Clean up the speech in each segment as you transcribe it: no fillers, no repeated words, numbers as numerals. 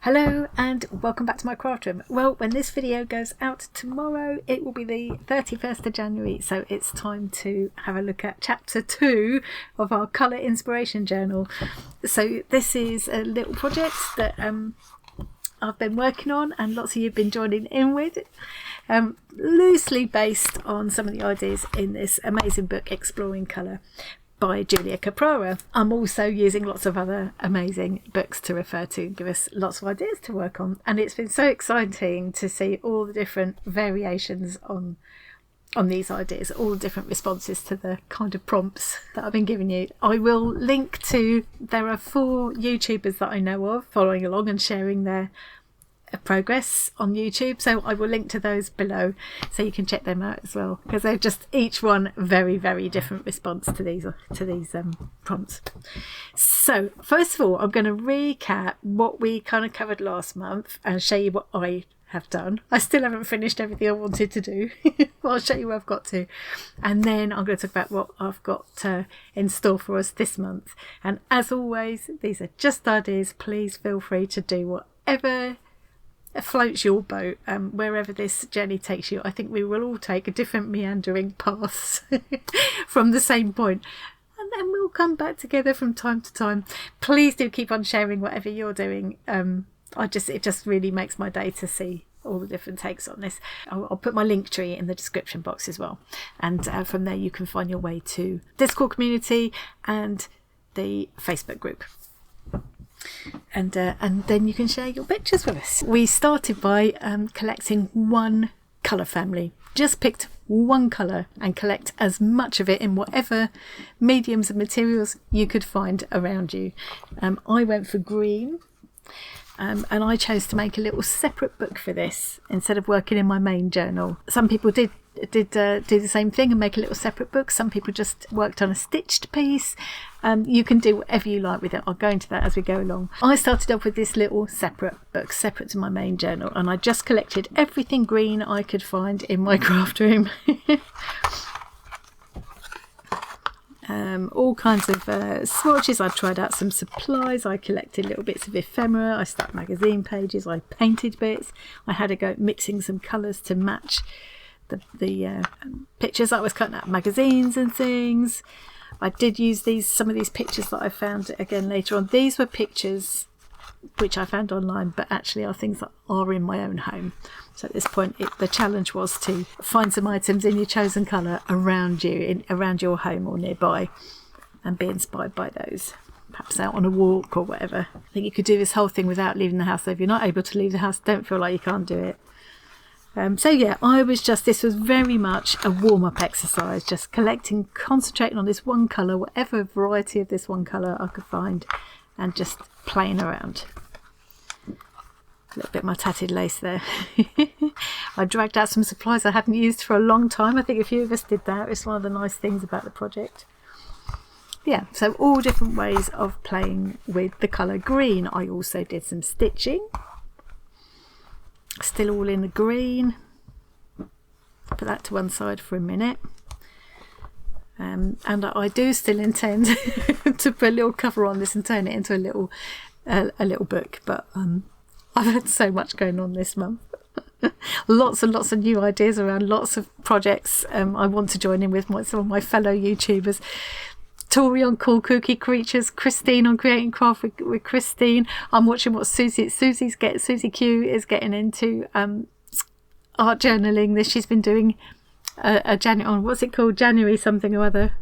Hello and welcome back to my craft room. Well, when this video goes out tomorrow, it will be the 31st of January, so it's time to have a look at chapter 2 of our colour inspiration journal. So this is a little project that I've been working on and lots of you have been joining in with, loosely based on some of the ideas in this amazing book Exploring Colour by Julia Caprara. I'm also using lots of other amazing books to refer to, give us lots of ideas to work on, and it's been so exciting to see all the different variations on these ideas, all the different responses to the kind of prompts that I've been giving you. I will link to, there are 4 YouTubers that I know of following along and sharing their progress on YouTube, so I will link to those below so you can check them out as well, because they're just each one very different response to these prompts. So first of all, I'm going to recap what we kind of covered last month and show you what I have done. I still haven't finished everything I wanted to do. I'll show you where I've got to, and then I'm going to talk about what I've got in store for us this month. And as always, these are just ideas. Please feel free to do whatever floats your boat, wherever this journey takes you. I think we will all take different meandering paths from the same point, and then we'll come back together from time to time. Please do keep on sharing whatever you're doing. It just really makes my day to see all the different takes on this. I'll put my link tree in the description box as well, and from there you can find your way to Discord community and the Facebook group. And then you can share your pictures with us. We started by collecting one colour family. Just picked one colour and collect as much of it in whatever mediums and materials you could find around you. I went for green, and I chose to make a little separate book for this instead of working in my main journal. Some people did do the same thing and make a little separate book. Some people just worked on a stitched piece. You can do whatever you like with it. I'll go into that as we go along. I started off with this little separate book, separate to my main journal, and I just collected everything green I could find in my craft room. All kinds of swatches. I tried out some supplies. I collected little bits of ephemera. I stuck magazine pages. I painted bits. I had a go at mixing some colours to match the pictures I was cutting out of magazines and things. I did use some of these pictures that I found again later on. These were pictures which I found online, but actually are things that are in my own home. So at this point, the challenge was to find some items in your chosen colour around you, around your home or nearby, and be inspired by those. Perhaps out on a walk or whatever. I think you could do this whole thing without leaving the house. So if you're not able to leave the house, don't feel like you can't do it. So yeah, this was very much a warm-up exercise, just collecting, concentrating on this one colour, whatever variety of this one colour I could find, and just playing around. A little bit of my tatted lace there. I dragged out some supplies I hadn't used for a long time. I think a few of us did that. It's one of the nice things about the project. Yeah, so all different ways of playing with the colour green. I also did some stitching. Still all in the green. Put that to one side for a minute. And I do still intend to put a little cover on this and turn it into a little book. But I've had so much going on this month. Lots and lots of new ideas around lots of projects. I want to join in with some of my fellow YouTubers. Tori on Cool Cookie Creatures, Christine on Creating Craft with Christine. I'm watching what Susie Q is getting into art journaling. She's been doing a January, what's it called? January something or other.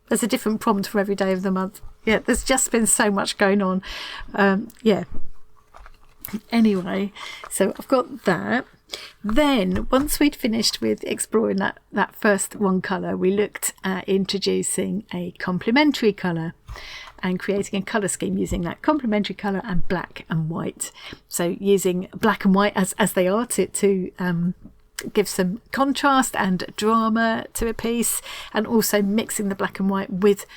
There's a different prompt for every day of the month. Yeah, there's just been so much going on. Yeah. Anyway, so I've got that. Then, once we'd finished with exploring that first one colour, we looked at introducing a complementary colour and creating a colour scheme using that complementary colour and black and white. So using black and white as they are to give some contrast and drama to a piece, and also mixing the black and white with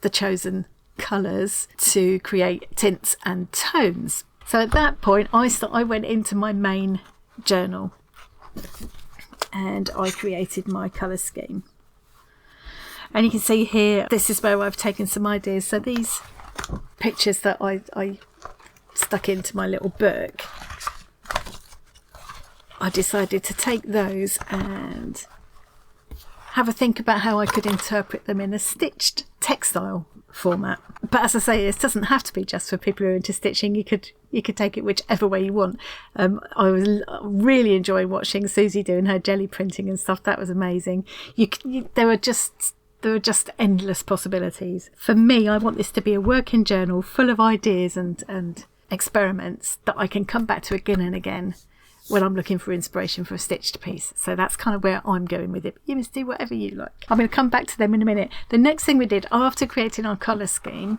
the chosen colours to create tints and tones. So at that point, I went into my main journal and I created my colour scheme, and you can see here this is where I've taken some ideas. So these pictures that I stuck into my little book, I decided to take those and have a think about how I could interpret them in a stitched textile format. But as I say, it doesn't have to be just for people who are into stitching. You could take it whichever way you want. I was really enjoying watching Susie doing her jelly printing and stuff. That was amazing. There were just endless possibilities. For me, I want this to be a working journal full of ideas and experiments that I can come back to again and again when I'm looking for inspiration for a stitched piece. So that's kind of where I'm going with it. You must do whatever you like. I'm going to come back to them in a minute. The next thing we did after creating our colour scheme,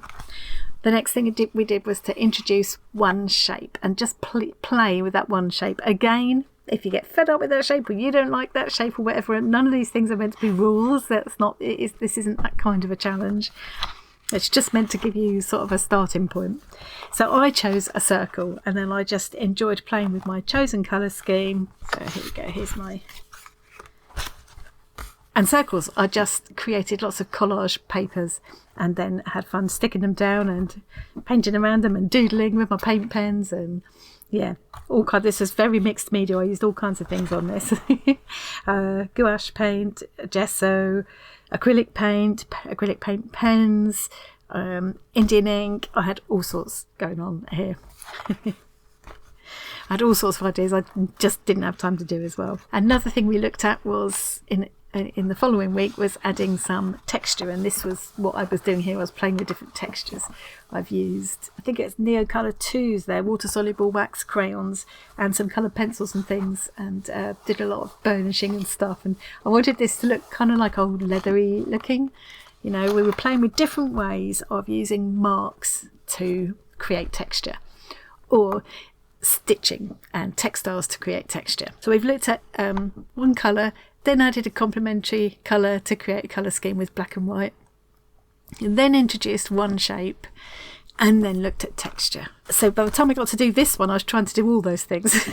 the next thing we did was to introduce one shape and just play with that one shape. Again, if you get fed up with that shape or you don't like that shape or whatever, none of these things are meant to be rules. This isn't that kind of a challenge. It's just meant to give you sort of a starting point. So I chose a circle, and then I just enjoyed playing with my chosen colour scheme. So here we go, here's my... And circles, I just created lots of collage papers and then had fun sticking them down and painting around them and doodling with my paint pens, and yeah, this is very mixed media. I used all kinds of things on this. Gouache paint, gesso, acrylic paint pens, Indian ink. I had all sorts going on here. I had all sorts of ideas I just didn't have time to do as well. Another thing we looked at was in the following week was adding some texture, and this was what I was doing here. I was playing with different textures. I've used, I think it's Neocolor 2s there, water soluble wax crayons and some coloured pencils and things, and did a lot of burnishing and stuff, and I wanted this to look kind of like old leathery looking. You know, we were playing with different ways of using marks to create texture, or stitching and textiles to create texture. So we've looked at one colour, then added a complementary colour to create a colour scheme with black and white, and then introduced one shape, and then looked at texture. So by the time I got to do this one, I was trying to do all those things.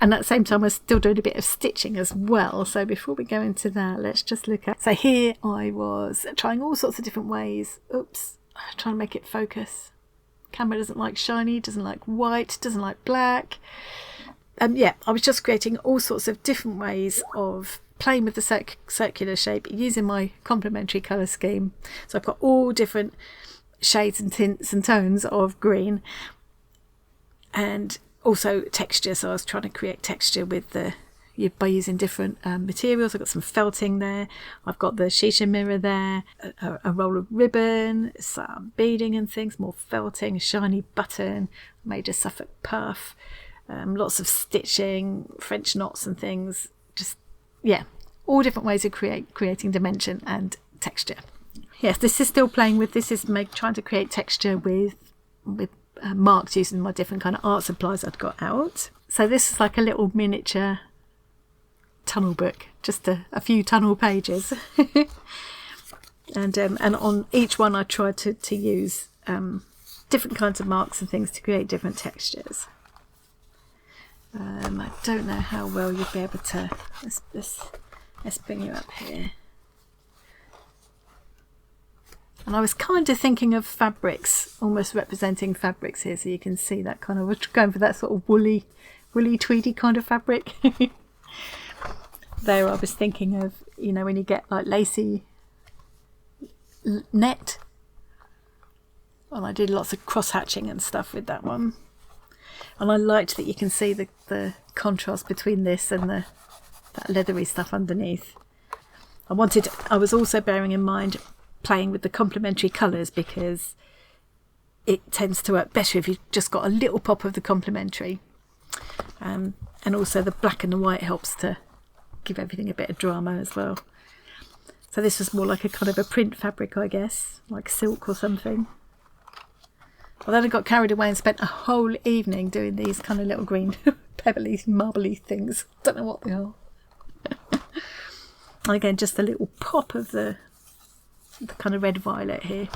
And at the same time I was still doing a bit of stitching as well. So before we go into that, let's just look at... So here I was trying all sorts of different ways. Oops, trying to make it focus. Camera doesn't like shiny, doesn't like white, doesn't like black. Yeah, I was just creating all sorts of different ways of playing with the circular shape using my complementary colour scheme. So I've got all different shades and tints and tones of green, and also texture. So I was trying to create texture with by using different materials. I've got some felting there, I've got the shisha mirror there, a roll of ribbon, some beading and things, more felting, a shiny button, made a Suffolk puff, lots of stitching, French knots and things. Just, yeah, all different ways of creating dimension and texture. Yes, this is still playing with, this is trying to create texture with marks using my different kind of art supplies I'd got out. So this is like a little miniature tunnel book, just a few tunnel pages. and on each one I tried to use different kinds of marks and things to create different textures. I don't know how well you'll be able to... Let's bring you up here. And I was kind of thinking of fabrics, almost representing fabrics here, so you can see that kind of... We're going for that sort of woolly, tweedy kind of fabric. There I was thinking of, you know, when you get like lacy net. And I did lots of cross-hatching and stuff with that one. And I liked that you can see the contrast between this and that leathery stuff underneath. I was also bearing in mind playing with the complementary colours, because it tends to work better if you've just got a little pop of the complementary. And also the black and the white helps to give everything a bit of drama as well. So this was more like a kind of a print fabric, I guess, like silk or something. Well, then I got carried away and spent a whole evening doing these kind of little green pebbly, marbly things. Don't know what they are. And again, just a little pop of the kind of red violet here.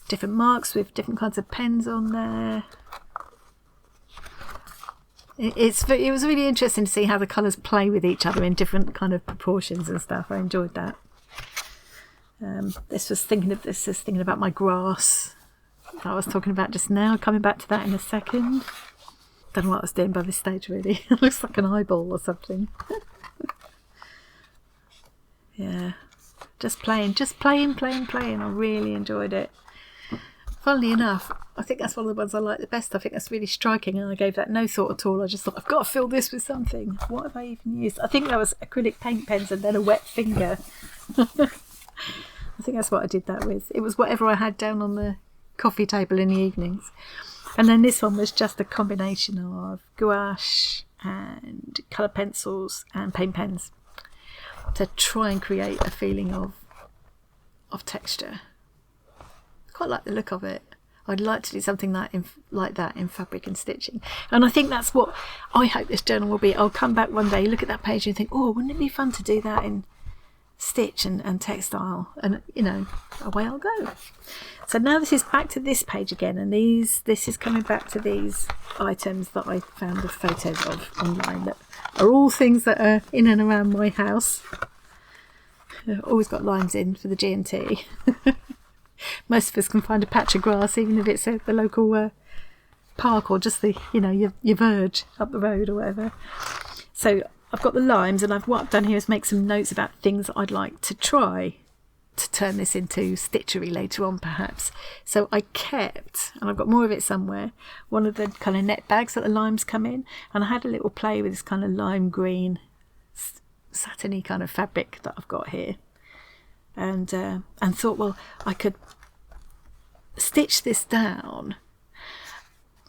Different marks with different kinds of pens on there. It was really interesting to see how the colours play with each other in different kind of proportions and stuff. I enjoyed that. This was thinking about my grass that I was talking about just now. Coming back to that in a second. Don't know what I was doing by this stage really. It looks like an eyeball or something. Yeah, just playing. I really enjoyed it. Funnily enough, I think that's one of the ones I like the best. I think that's really striking, and I gave that no thought at all. I just thought, I've got to fill this with something. What have I even used? I think that was acrylic paint pens and then a wet finger. I think that's what I did that with. It was whatever I had down on the coffee table in the evenings. And then this one was just a combination of gouache and colour pencils and paint pens to try and create a feeling of texture. Quite like the look of it. I'd like to do something like that in fabric and stitching. And I think that's what I hope this journal will be. I'll come back one day, look at that page and think, oh, wouldn't it be fun to do that in stitch and textile? And, you know, away I'll go. So now this is back to this page again, and this is coming back to these items that I found the photos of online that are all things that are in and around my house. I've always got limes in for the G&T. Most of us can find a patch of grass, even if it's at the local park or just the, you know, your verge up the road or whatever. So I've got the limes, and what I've done here is make some notes about things that I'd like to try to turn this into stitchery later on, perhaps. So I kept, and I've got more of it somewhere, one of the kind of net bags that the limes come in, and I had a little play with this kind of lime green satiny kind of fabric that I've got here. And thought, well, I could stitch this down,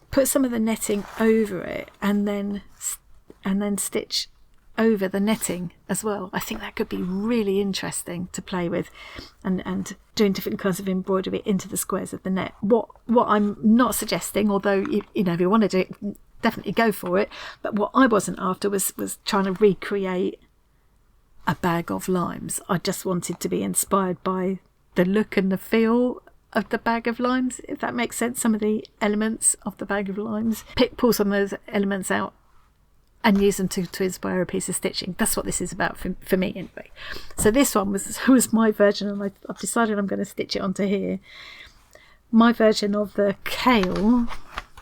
put some of the netting over it, and then stitch over the netting as well. I think that could be really interesting to play with, and doing different kinds of embroidery into the squares of the net. What I'm not suggesting, although you know, if you want to do it, definitely go for it, but what I wasn't after was trying to recreate a bag of limes. I just wanted to be inspired by the look and the feel of the bag of limes, if that makes sense. Some of the elements of the bag of limes, pull some of those elements out and use them to inspire a piece of stitching. That's what this is about for me anyway. So this one was my version, and I've decided I'm going to stitch it onto here. My version of the kale.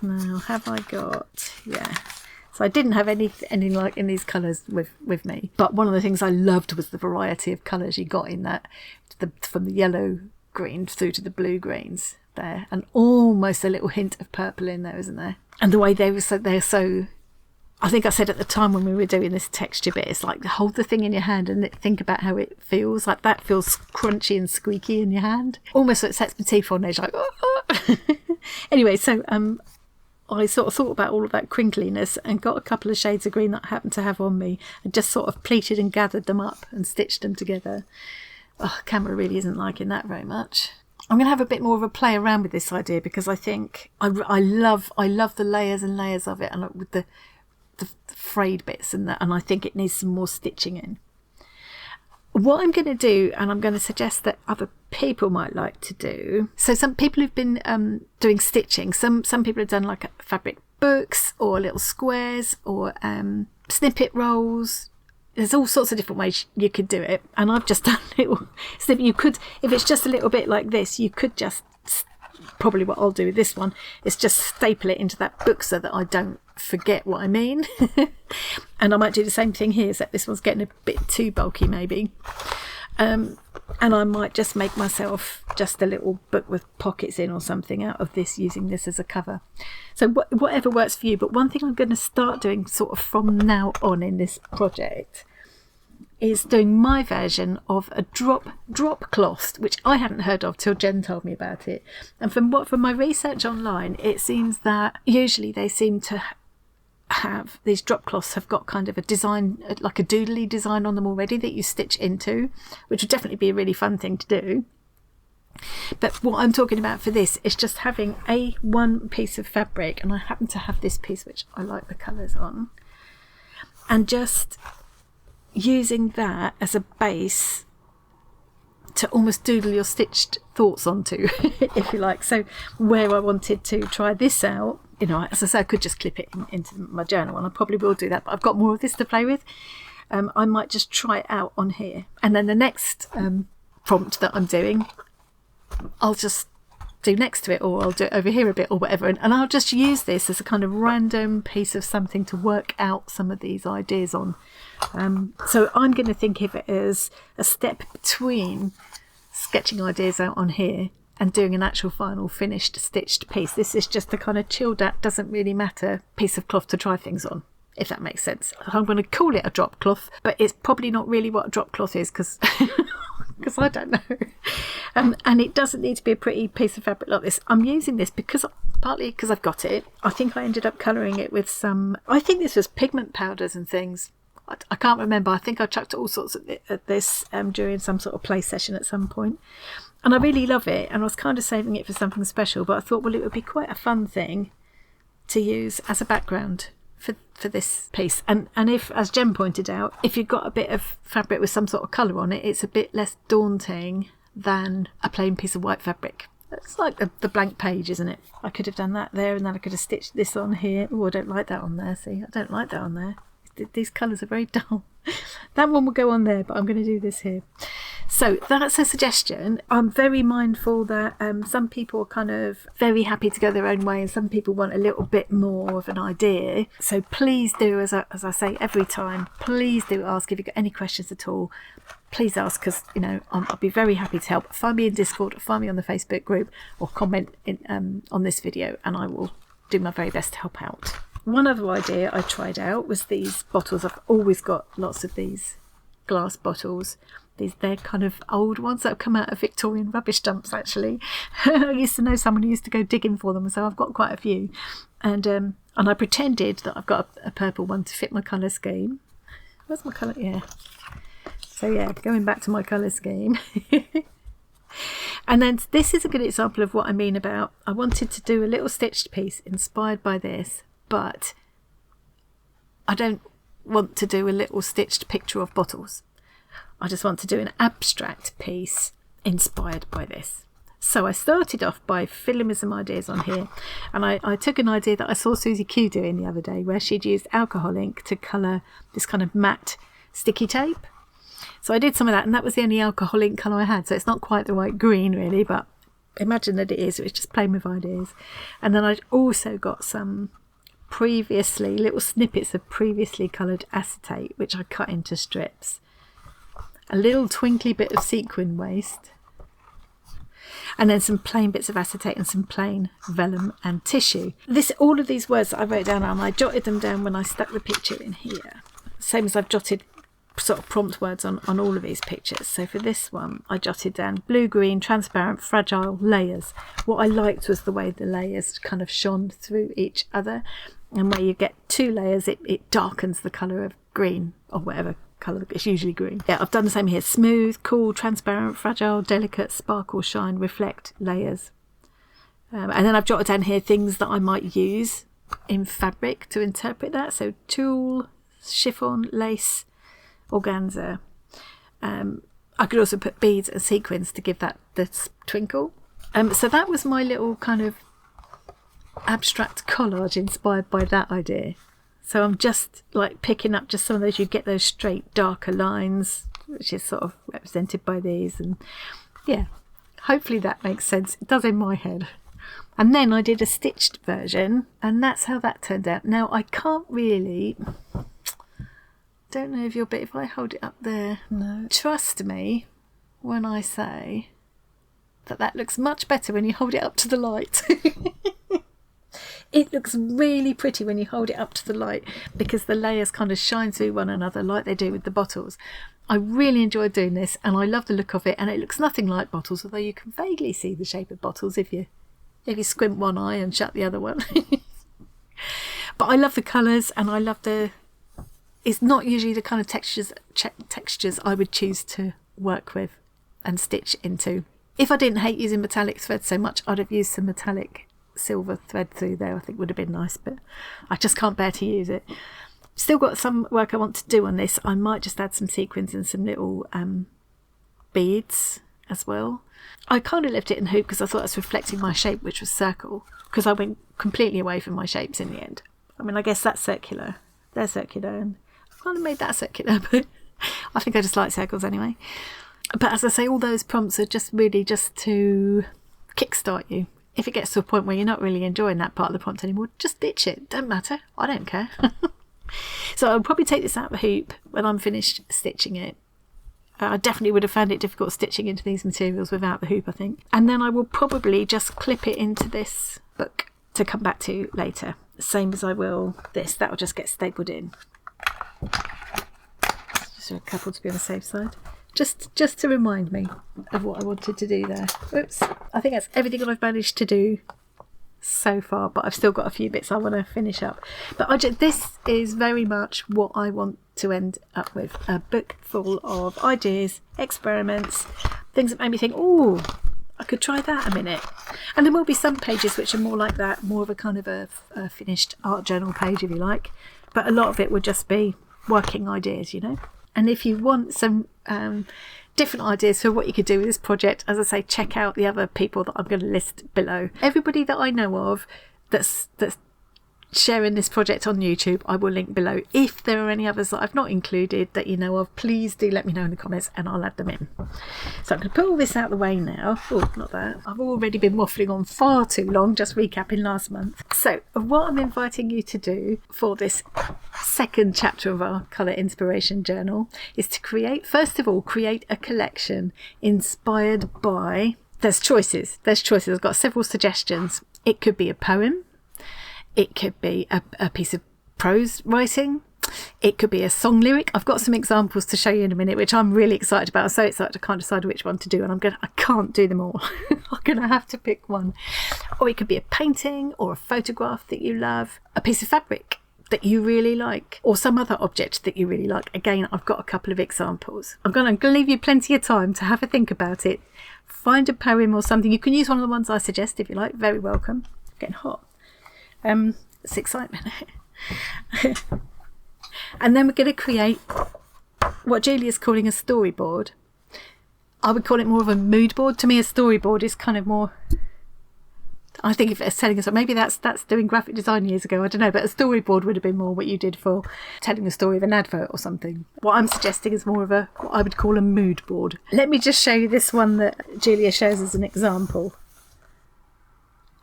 Now, have I got, yeah. So I didn't have anything like in these colours with me. But one of the things I loved was the variety of colours you got in that, from the yellow green through to the blue greens there, and almost a little hint of purple in there, isn't there? And the way they're so. I think I said at the time when we were doing this texture bit, it's like hold the thing in your hand and think about how it feels. Like that feels crunchy and squeaky in your hand, almost so it sets my teeth on edge. Like, oh. Anyway, so I sort of thought about all of that crinkliness and got a couple of shades of green that I happened to have on me, and just sort of pleated and gathered them up and stitched them together. Oh, camera really isn't liking that very much. I'm going to have a bit more of a play around with this idea, because I think I love the layers and layers of it, and with the frayed bits and that, and I think it needs some more stitching in. What I'm going to do, and I'm going to suggest that other people might like to do, so some people who've been doing stitching, some people have done like fabric books or little squares or snippet rolls. There's all sorts of different ways you could do it, and I've just done little snippet. You could, if it's just a little bit like this, you could just, probably what I'll do with this one is just staple it into that book so that I don't forget what I mean. And I might do the same thing here, except this one's getting a bit too bulky maybe. And I might just make myself just a little book with pockets in or something out of this, using this as a cover. So whatever works for you. But one thing I'm going to start doing sort of from now on in this project is doing my version of a drop cloth, which I hadn't heard of till Jen told me about it. And from my research online, it seems that usually they seem to have, these drop cloths have got kind of a design, like a doodly design on them already that you stitch into, which would definitely be a really fun thing to do. But what I'm talking about for this is just having one piece of fabric, and I happen to have this piece which I like the colours on, and just using that as a base to almost doodle your stitched thoughts onto, if you like. So where I wanted to try this out, you know, as I say, I could just clip it into my journal, and I probably will do that, but I've got more of this to play with. I might just try it out on here, and then the next prompt that I'm doing, I'll just do next to it, or I'll do it over here a bit or whatever, and I'll just use this as a kind of random piece of something to work out some of these ideas on. So I'm going to think of it as a step between sketching ideas out on here and doing an actual final finished stitched piece. This is just a kind of chilled out, doesn't really matter piece of cloth to try things on, if that makes sense. I'm going to call it a drop cloth, but it's probably not really what a drop cloth is, because I don't know. And it doesn't need to be a pretty piece of fabric like this. I'm using this partly because I've got it. I think I ended up colouring it with some, I think this was pigment powders and things. I can't remember. I think I chucked all sorts at this during some sort of play session at some point. And I really love it. And I was kind of saving it for something special. But I thought, well, it would be quite a fun thing to use as a background for this piece. And if, as Jen pointed out, if you've got a bit of fabric with some sort of colour on it, it's a bit less daunting than a plain piece of white fabric. It's like the blank page, isn't it? I could have done that there, and then I could have stitched this on here. Oh, I don't like that on there. See, I don't like that on there. These colours are very dull. That one will go on there, but I'm going to do this here. So that's a suggestion. I'm very mindful that some people are kind of very happy to go their own way, and some people want a little bit more of an idea. So please do, as I say every time, please do ask if you've got any questions at all. Please ask, because I'll be very happy to help. Find me in Discord, or find me on the Facebook group, or comment on this video, and I will do my very best to help out. One other idea I tried out was these bottles. I've always got lots of these glass bottles. They're kind of old ones that have come out of Victorian rubbish dumps, actually. I used to know someone who used to go digging for them, so I've got quite a few. And I pretended that I've got a purple one to fit my colour scheme. Where's my colour? Yeah. So yeah, going back to my colour scheme. And then this is a good example of what I mean about, I wanted to do a little stitched piece inspired by this, but I don't want to do a little stitched picture of bottles. I just want to do an abstract piece inspired by this. So I started off by filling with some ideas on here, and I took an idea that I saw Susie Q doing the other day, where she'd used alcohol ink to colour this kind of matte sticky tape. So I did some of that, and that was the only alcohol ink colour I had, so it's not quite the right green really, but imagine that it is. It was just playing with ideas. And then I'd also got some little snippets of previously coloured acetate, which I cut into strips. A little twinkly bit of sequin waste, and then some plain bits of acetate and some plain vellum and tissue. All of these words that I wrote down, and I jotted them down when I stuck the picture in here, same as I've jotted sort of prompt words on all of these pictures. So for this one I jotted down blue, green, transparent, fragile, layers. What I liked was the way the layers kind of shone through each other, and where you get two layers it darkens the colour of green, or whatever colour, it's usually green. Yeah, I've done the same here. Smooth, cool, transparent, fragile, delicate, sparkle, shine, reflect, layers. And then I've jotted down here things that I might use in fabric to interpret that. So tulle, chiffon, lace, organza. I could also put beads and sequins to give that this twinkle. So that was my little kind of abstract collage inspired by that idea. So I'm just like picking up just some of those. You get those straight darker lines, which is sort of represented by these, and yeah, hopefully that makes sense. It does in my head. And then I did a stitched version, and that's how that turned out. Now I can't really, don't know if if I hold it up there, no. Trust me when I say that looks much better when you hold it up to the light. It looks really pretty when you hold it up to the light, because the layers kind of shine through one another like they do with the bottles. I really enjoyed doing this, and I love the look of it, and it looks nothing like bottles, although you can vaguely see the shape of bottles if you squint one eye and shut the other one. But I love the colours, and I love it's not usually the kind of textures I would choose to work with and stitch into. If I didn't hate using metallic thread so much, I'd have used some metallic silver thread through there. I think would have been nice, but I just can't bear to use it. Still got some work I want to do on this. I might just add some sequins and some little beads as well. I kind of left it in hoop because I thought it was reflecting my shape, which was circle, because I went completely away from my shapes in the end. I mean, I guess that's circular, they're circular, and I kind of made that circular, but I think I just like circles anyway. But as I say, all those prompts are just really just to kickstart you. If it gets to a point where you're not really enjoying that part of the prompt anymore, just ditch it. Don't matter. I don't care. So I'll probably take this out of the hoop when I'm finished stitching it. I definitely would have found it difficult stitching into these materials without the hoop, I think. And then I will probably just clip it into this book to come back to later. Same as I will this. That will just get stapled in. Just a couple to be on the safe side. Just to remind me of what I wanted to do there. Oops. I think that's everything that I've managed to do so far, but I've still got a few bits I want to finish up. But this is very much what I want to end up with. A book full of ideas, experiments, things that made me think, oh, I could try that a minute. And there will be some pages which are more like that, more of a kind of a finished art journal page, if you like. But a lot of it would just be working ideas, you know. And if you want some different ideas for what you could do with this project, as I say, check out the other people that I'm going to list below. Everybody that I know of that's sharing this project on YouTube, I will link below. If there are any others that I've not included that you know of, please do let me know in the comments and I'll add them in. So I'm going to put all this out of the way now. Oh, not that. I've already been waffling on far too long, just recapping last month. So what I'm inviting you to do for this second chapter of our colour inspiration journal is to create, first of all, create a collection inspired by, there's choices. I've got several suggestions. It could be a poem. It could be a piece of prose writing. It could be a song lyric. I've got some examples to show you in a minute, which I'm really excited about. I'm so excited I can't decide which one to do, and I can't do them all. I'm going to have to pick one. Or it could be a painting or a photograph that you love, a piece of fabric that you really like, or some other object that you really like. Again, I've got a couple of examples. I'm going to leave you plenty of time to have a think about it. Find a poem or something. You can use one of the ones I suggest if you like. Very welcome. It's getting hot. It's excitement. And then we're going to create what Julia's calling a storyboard. I would call it more of a mood board. To me, a storyboard is kind of more, I think if it's telling us, maybe that's doing graphic design years ago, I don't know, but a storyboard would have been more what you did for telling the story of an advert or something. What I'm suggesting is more of what I would call a mood board. Let me just show you this one that Julia shows as an example.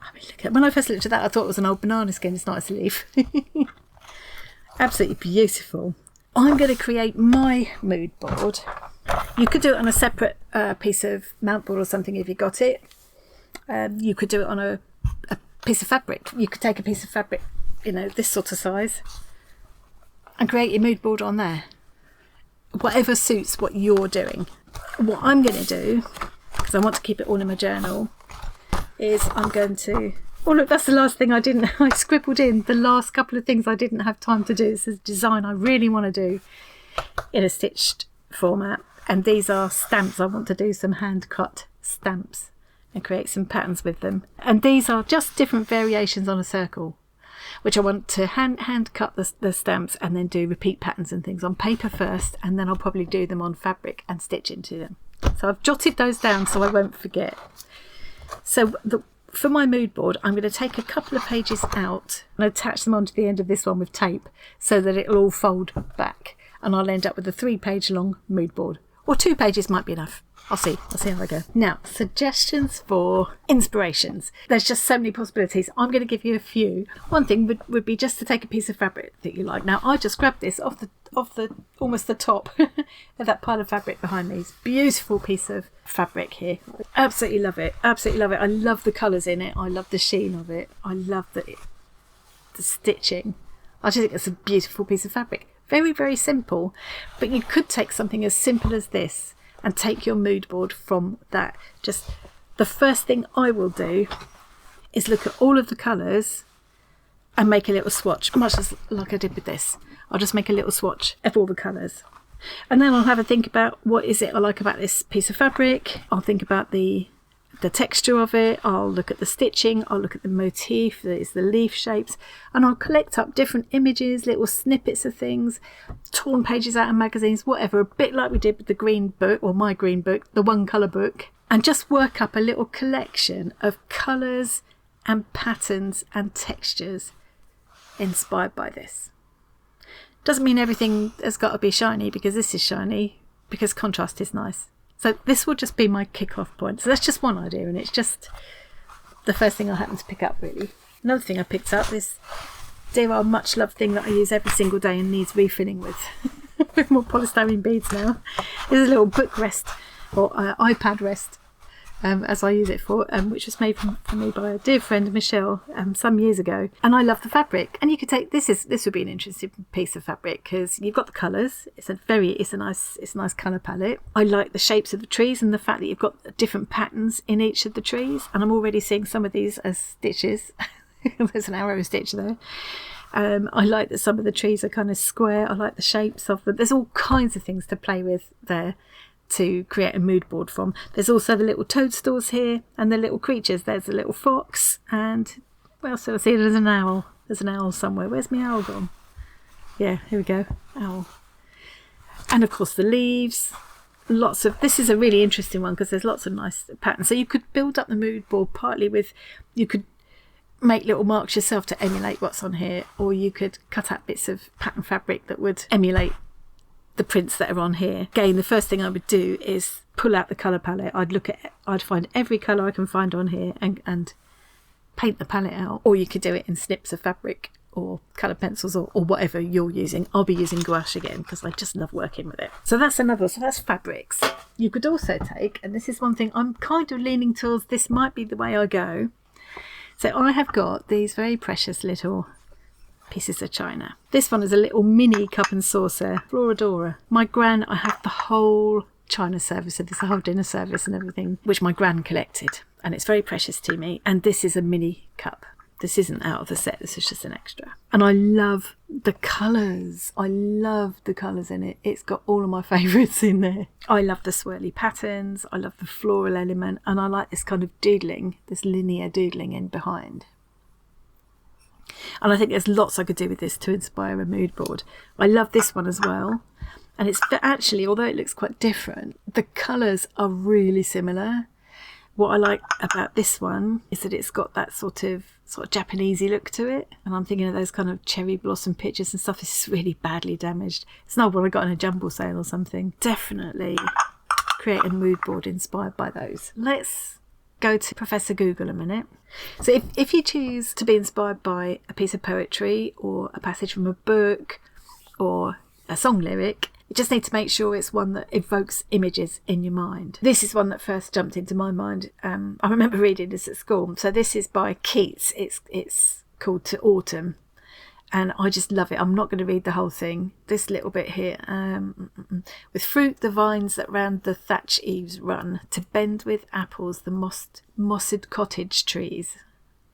I mean, look at, when I first looked at that, I thought it was an old banana skin. It's not, it's a leaf. Absolutely beautiful. I'm going to create my mood board. You could do it on a separate piece of mount board or something if you got it. You could do it on a piece of fabric. You could take a piece of fabric, you know, this sort of size, and create your mood board on there. Whatever suits what you're doing. What I'm going to do, because I want to keep it all in my journal, is I'm going to, oh look, that's the last thing I scribbled in the last couple of things I didn't have time to do. This is design I really want to do in a stitched format, and these are stamps. I want to do some hand cut stamps and create some patterns with them, and these are just different variations on a circle, which I want to hand cut the stamps and then do repeat patterns and things on paper first, and then I'll probably do them on fabric and stitch into them. So I've jotted those down so I won't forget. So for my mood board, I'm going to take a couple of pages out and attach them onto the end of this one with tape so that it'll all fold back, and I'll end up with a 3-page long mood board, or 2 pages might be enough. I'll see how I go. Now, suggestions for inspirations. There's just so many possibilities. I'm going to give you a few. One thing would be just to take a piece of fabric that you like. Now, I just grabbed this off the almost the top of that pile of fabric behind me. It's a beautiful piece of fabric here. Absolutely love it. Absolutely love it. I love the colours in it. I love the sheen of it. I love the stitching. I just think it's a beautiful piece of fabric. Very, very simple. But you could take something as simple as this and take your mood board from that. Just the first thing I will do is look at all of the colours and make a little swatch, much as like I did with this. I'll just make a little swatch of all the colours, and then I'll have a think about what is it I like about this piece of fabric. I'll think about the texture of it. I'll look at the stitching. I'll look at the motif, that is the leaf shapes, and I'll collect up different images, little snippets of things, torn pages out of magazines, whatever, a bit like we did with the green book, or my green book, the one colour book, and just work up a little collection of colours and patterns and textures inspired by this. Doesn't mean everything has got to be shiny, because this is shiny, because contrast is nice. So this will just be my kick-off point. So that's just one idea, and it's just the first thing I happened to pick up, really. Another thing I picked up, this dear old much loved thing that I use every single day and needs refilling with. With more polystyrene beads now. Is a little book rest, or iPad rest, as I use it for, which was made for me by a dear friend Michelle some years ago. And I love the fabric. And you could take this would be an interesting piece of fabric because you've got the colours. It's a nice colour palette. I like the shapes of the trees and the fact that you've got different patterns in each of the trees. And I'm already seeing some of these as stitches. There's an arrow stitch there. I like that some of the trees are kind of square. I like the shapes of them. There's all kinds of things to play with there to create a mood board from. There's also the little toadstools here and the little creatures. There's a little fox and, well, so I see there's an owl. There's an owl somewhere. Where's my owl gone? Yeah, here we go. Owl. And of course the leaves. This is a really interesting one because there's lots of nice patterns. So you could build up the mood board partly with, you could make little marks yourself to emulate what's on here, or you could cut out bits of pattern fabric that would emulate the prints that are on here. Again, the first thing I would do is pull out the colour palette. I'd find every colour I can find on here and paint the palette out, or you could do it in snips of fabric or colour pencils or whatever you're using. I'll be using gouache again because I just love working with it. So that's fabrics. You could also take, and this is one thing I'm kind of leaning towards, this might be the way I go. So I have got these very precious little pieces of china. This one is a little mini cup and saucer, Floradora. I have the whole china service of this, the whole dinner service and everything, which my gran collected. And it's very precious to me. And this is a mini cup. This isn't out of the set, this is just an extra. And I love the colours. I love the colours in it. It's got all of my favourites in there. I love the swirly patterns. I love the floral element. And I like this kind of doodling, this linear doodling in behind. And I think there's lots I could do with this to inspire a mood board. I love this one as well. And it's actually, although it looks quite different, the colours are really similar. What I like about this one is that it's got that sort of Japanesey look to it. And I'm thinking of those kind of cherry blossom pictures and stuff. This is really badly damaged. It's not what I got in a jumble sale or something. Definitely create a mood board inspired by those. Let's go to Professor Google a minute. So if you choose to be inspired by a piece of poetry or a passage from a book or a song lyric, you just need to make sure it's one that evokes images in your mind. This is one that first jumped into my mind. I remember reading this at school. So this is by Keats. It's called To Autumn. And I just love it. I'm not going to read the whole thing. This little bit here. With fruit the vines that round the thatch eaves run, to bend with apples the mossed cottage trees,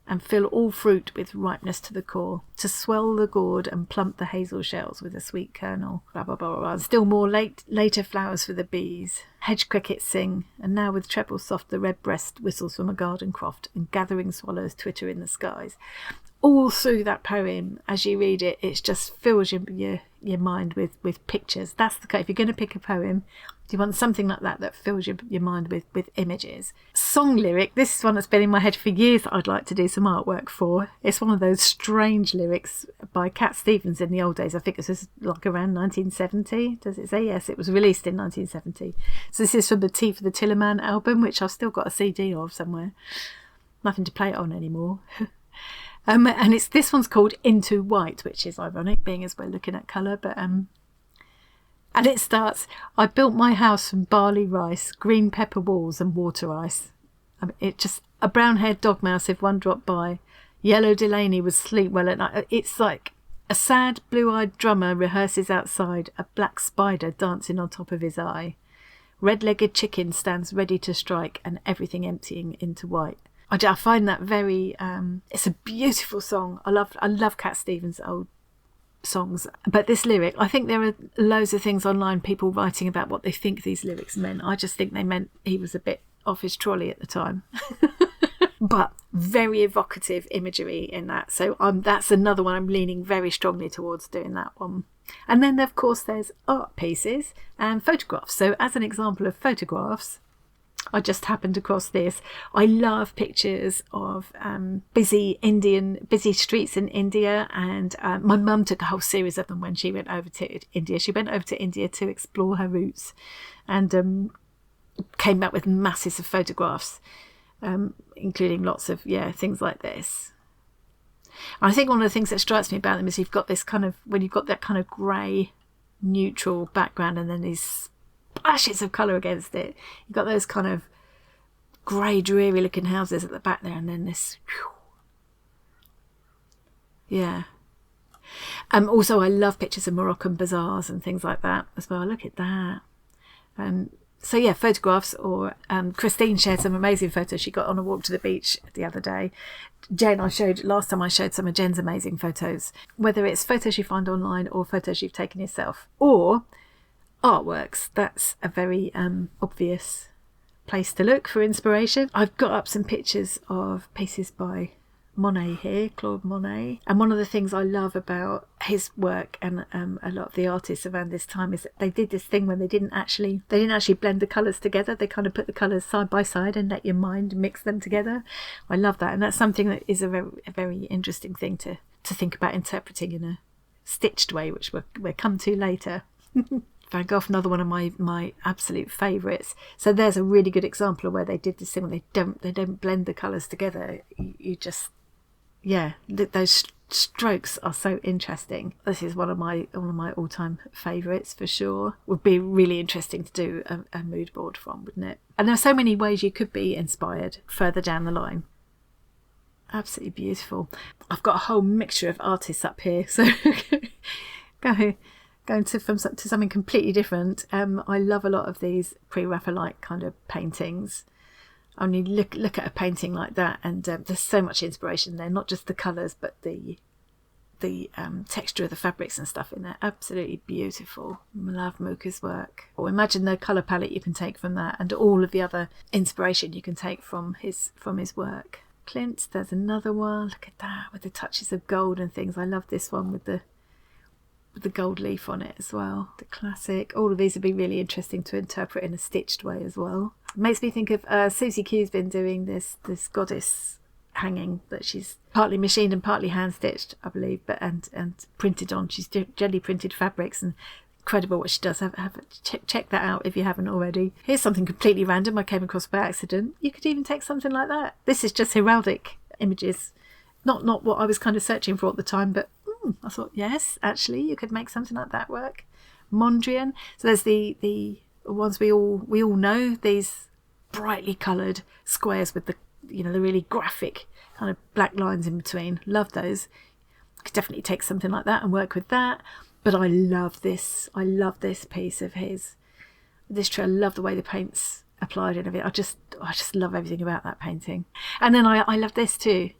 and fill all fruit with ripeness to the core, to swell the gourd and plump the hazel shells with a sweet kernel. Blah, blah, blah, blah. Still more later flowers for the bees. Hedge crickets sing, and now with treble soft the red breast whistles from a garden croft, and gathering swallows twitter in the skies. All through that poem, as you read it, it just fills your mind with pictures. That's the case. If you're going to pick a poem, you want something like that fills your mind with images. Song lyric, this is one that's been in my head for years that I'd like to do some artwork for. It's one of those strange lyrics by Cat Stevens in the old days. I think this was like around 1970. Does it say? Yes, it was released in 1970. So this is from the Tea for the Tillerman album, which I've still got a CD of somewhere. Nothing to play it on anymore. And this one's called Into White, which is ironic, being as we're looking at colour. But and it starts, I built my house from barley rice, green pepper walls and water ice. It just, a brown-haired dog mouse if one dropped by. Yellow Delaney was asleep well at night. It's like a sad blue-eyed drummer rehearses outside, a black spider dancing on top of his eye. Red-legged chicken stands ready to strike, and everything emptying into white. I find that very, it's a beautiful song. I love Cat Stevens' old songs. But this lyric, I think there are loads of things online, people writing about what they think these lyrics meant. I just think they meant he was a bit off his trolley at the time. But very evocative imagery in that. So that's another one I'm leaning very strongly towards doing that one. And then, of course, there's art pieces and photographs. So as an example of photographs, I just happened across this. I love pictures of busy streets in India, and my mum took a whole series of them when she went over to India. She went over to India to explore her roots, and came back with masses of photographs. including lots of things like this. And I think one of the things that strikes me about them is you've got this kind of, when you've got that kind of grey neutral background and then these splashes of colour against it, you've got those kind of grey dreary looking houses at the back there, and then this also I love pictures of Moroccan bazaars and things like that as well. Look at that. So photographs, or Christine shared some amazing photos she got on a walk to the beach the other day. Last time I showed some of Jen's amazing photos, whether it's photos you find online or photos you've taken yourself or artworks. That's a very obvious place to look for inspiration. I've got up some pictures of pieces by Monet here, Claude Monet, and one of the things I love about his work and a lot of the artists around this time is that they did this thing when they didn't actually blend the colours together. They kind of put the colours side by side and let your mind mix them together. I love that, and that's something that is a very interesting thing to think about interpreting in a stitched way, which we'll come to later. Van Gogh, another one of my absolute favourites. So there's a really good example of where they did this thing when they don't blend the colours together. You just those strokes are so interesting. This is one of my all-time favourites for sure. Would be really interesting to do a mood board from, wouldn't it? And there's so many ways you could be inspired further down the line. Absolutely beautiful. I've got a whole mixture of artists up here, so going to something completely different. I love a lot of these pre-Raphaelite kind of paintings. I mean, look at a painting like that, and there's so much inspiration there. Not just the colours, but the texture of the fabrics and stuff in there. Absolutely beautiful. Love Mooka's work. Or imagine the colour palette you can take from that, and all of the other inspiration you can take from his work. Klimt, there's another one. Look at that with the touches of gold and things. I love this one with the gold leaf on it as well. The classic. All of these would be really interesting to interpret in a stitched way as well. It makes me think of Susie Q's been doing this goddess hanging that she's partly machined and partly hand stitched, I believe, but and printed on. She's gently printed fabrics, and incredible what she does. Check that out if you haven't already. Here's something completely random I came across by accident. You could even take something like that. This is just heraldic images, not what I was kind of searching for at the time, but I thought, yes, actually you could make something like that work. Mondrian. So there's the ones we all know, these brightly coloured squares with the really graphic kind of black lines in between. Love those. Could definitely take something like that and work with that. But I love this piece of his. This tree, I love the way the paint's applied and everything. I just love everything about that painting. And then I love this too.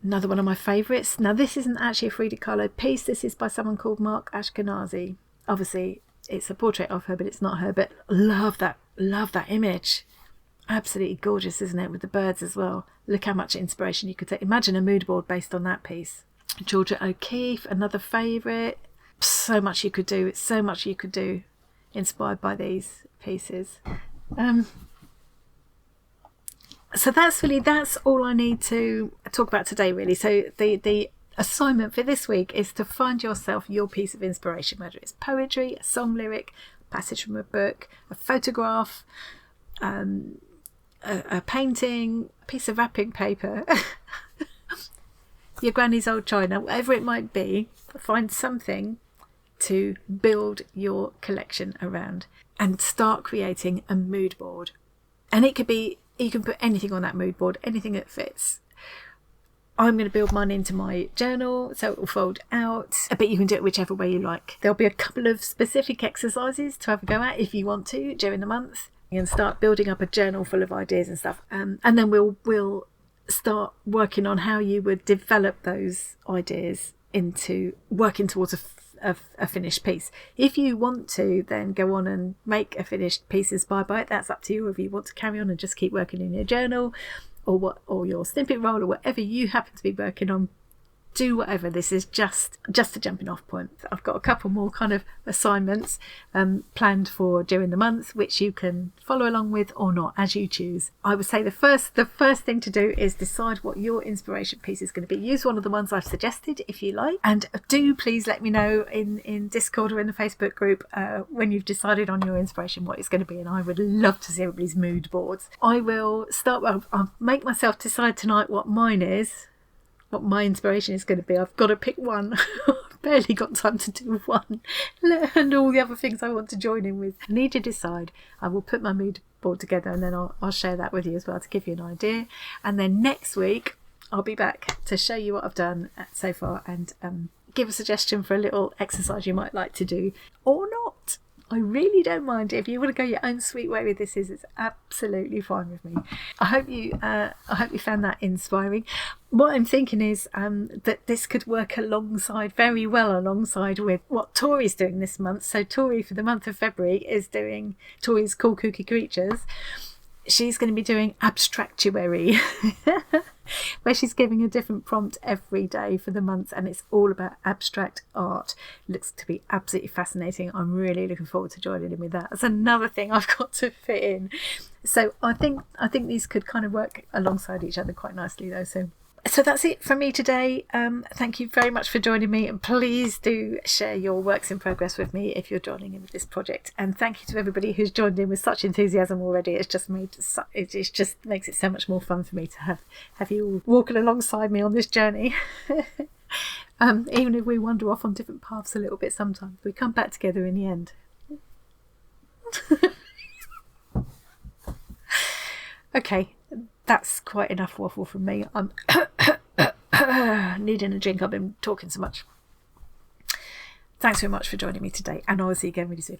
Another one of my favourites. Now this isn't actually a Frida Kahlo piece. This is by someone called Mark Ashkenazi. Obviously it's a portrait of her, but it's not her. But love that image. Absolutely gorgeous, isn't it? With the birds as well. Look how much inspiration you could take. Imagine a mood board based on that piece. Georgia O'Keeffe, another favourite. So much you could do. It's so much you could do inspired by these pieces. So that's all I need to talk about today, really. So the assignment for this week is to find yourself your piece of inspiration, whether it's poetry, a song lyric, a passage from a book, a photograph, a painting, a piece of wrapping paper, your granny's old china, whatever it might be. Find something to build your collection around and start creating a mood board. And it could be, you can put anything on that mood board, anything that fits. I'm going to build mine into my journal so it will fold out, but you can do it whichever way you like. There'll be a couple of specific exercises to have a go at if you want to during the month, and start building up a journal full of ideas and stuff. And then we'll start working on how you would develop those ideas into working towards a finished piece. If you want to then go on and make a finished piece inspired by it, that's up to you. If you want to carry on and just keep working in your journal or your snippet roll or whatever you happen to be working on, do whatever. This is just a jumping off point. I've got a couple more kind of assignments planned for during the month, which you can follow along with or not, as you choose. I would say the first thing to do is decide what your inspiration piece is going to be. Use one of the ones I've suggested if you like, and do please let me know in Discord or in the Facebook group when you've decided on your inspiration what it's going to be, and I would love to see everybody's mood boards. I will start. I'll make myself decide tonight what mine is. What my inspiration is going to be. I've got to pick one. I've barely got time to do one, and all the other things I want to join in with. I need to decide. I will put my mood board together, and then I'll share that with you as well to give you an idea. And then next week I'll be back to show you what I've done so far, and give a suggestion for a little exercise you might like to do or not. I really don't mind. If you want to go your own sweet way with this, it's absolutely fine with me. I hope you found that inspiring. What I'm thinking is that this could work very well alongside with what Tori's doing this month. So Tori, for the month of February, is doing Tori's Cool Kooky Creatures. She's going to be doing Abstractuary, where she's giving a different prompt every day for the month, and it's all about abstract art. Looks to be absolutely fascinating. I'm really looking forward to joining in with that. That's another thing I've got to fit in. So I think these could kind of work alongside each other quite nicely, though. So that's it from me today. Thank you very much for joining me, and please do share your works in progress with me if you're joining in with this project. And thank you to everybody who's joined in with such enthusiasm already. It just makes it so much more fun for me to have you all walking alongside me on this journey. Even if we wander off on different paths a little bit sometimes, we come back together in the end. Okay, that's quite enough waffle from me. I'm needing a drink. I've been talking so much. Thanks very much for joining me today, and I'll see you again really soon.